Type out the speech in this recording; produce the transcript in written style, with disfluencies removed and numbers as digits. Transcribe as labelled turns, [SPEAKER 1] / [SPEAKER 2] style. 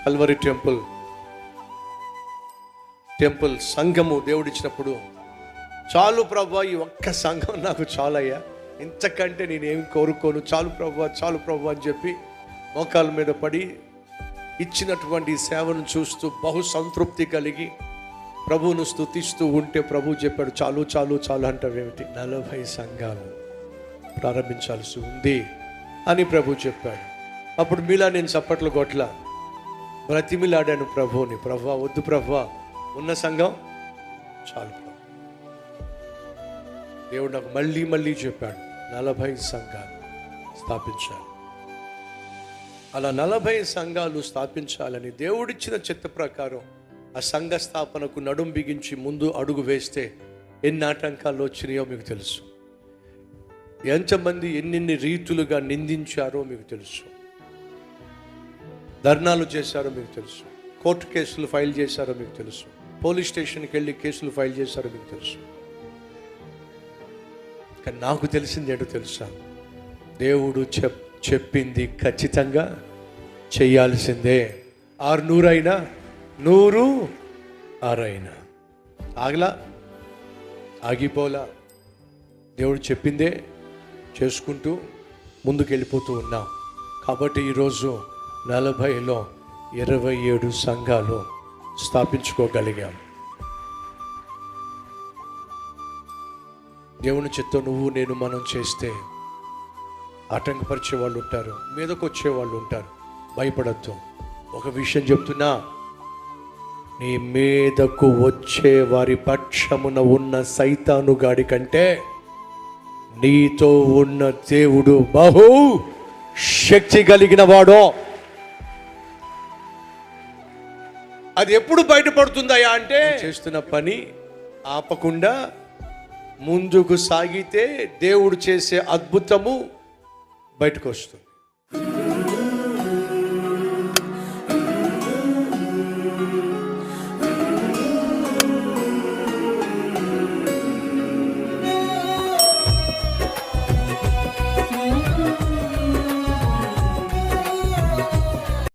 [SPEAKER 1] Calvary temple సంఘము దేవుడిచ్చినప్పుడు, చాలు ప్రభువా ఈ ఒక్క సంఘం నాకు చాలయ్యా, ఇంతకంటే నేనేమి కోరుకోను, చాలు ప్రభువా అని చెప్పి మోకాళ్ళ మీద పడి ఇచ్చినటువంటి సేవను చూస్తూ బహు సంతృప్తి కలిగి ప్రభువును స్తుతిస్తూ ఉంటే ప్రభు చెప్పాడు, చాలు అంటావేమిటి, 40 సంఘాలు ప్రారంభించాల్సి ఉంది అని ప్రభు చెప్పాడు. అప్పుడు మీలా నేను చప్పట్లు కొట్ల బ్రతిమిలాడాను ప్రభువుని, ప్రభువా వద్దు ప్రభువా, ఉన్న సంఘం చాలు ప్రభు. దేవుడు నాకు మళ్ళీ చెప్పాడు 40 సంఘాలు స్థాపించాలి. అలా 40 సంఘాలు స్థాపించాలని దేవుడిచ్చిన చిత్త ప్రకారం ఆ సంఘ స్థాపనకు నడుం బిగించి ముందు అడుగు వేస్తే ఎన్ని ఆటంకాలు వచ్చినాయో మీకు తెలుసు. ఎంతమంది ఎన్నెన్ని రీతులుగా నిందించారో మీకు తెలుసు, ధర్నాలు చేశారో మీకు తెలుసు, కోర్టు కేసులు ఫైల్ చేశారో మీకు తెలుసు, పోలీస్ స్టేషన్కి వెళ్ళి కేసులు ఫైల్ చేశారో మీకు తెలుసు. కానీ నాకు తెలిసింది ఏంటో తెలుసా, దేవుడు చెప్పింది ఖచ్చితంగా చెయ్యాల్సిందే. 600 అయినా 106 అయినా ఆగిపోలా, దేవుడు చెప్పిందే చేసుకుంటూ ముందుకు వెళ్ళిపోతూ ఉన్నాం. కాబట్టి ఈరోజు 40లో 27 సంఘాలు స్థాపించుకోగలిగాం. దేవుని చిత్తం నువ్వు నేను మనం చేస్తే ఆటంకపరిచే వాళ్ళు ఉంటారు, మీదకు వచ్చే వాళ్ళు ఉంటారు. భయపడద్దు. ఒక విషయం చెప్తున్నా, నీ మీదకు వచ్చే వారి పక్షమున ఉన్న సైతాను గాడి కంటే నీతో ఉన్న దేవుడు బహు శక్తి కలిగిన వాడో. అది ఎప్పుడు బయటపడుతుందయా అంటే, చేస్తున్న పని ఆపకుండా ముందుకు సాగితే దేవుడు చేసే అద్భుతము బయటకు వస్తుంది.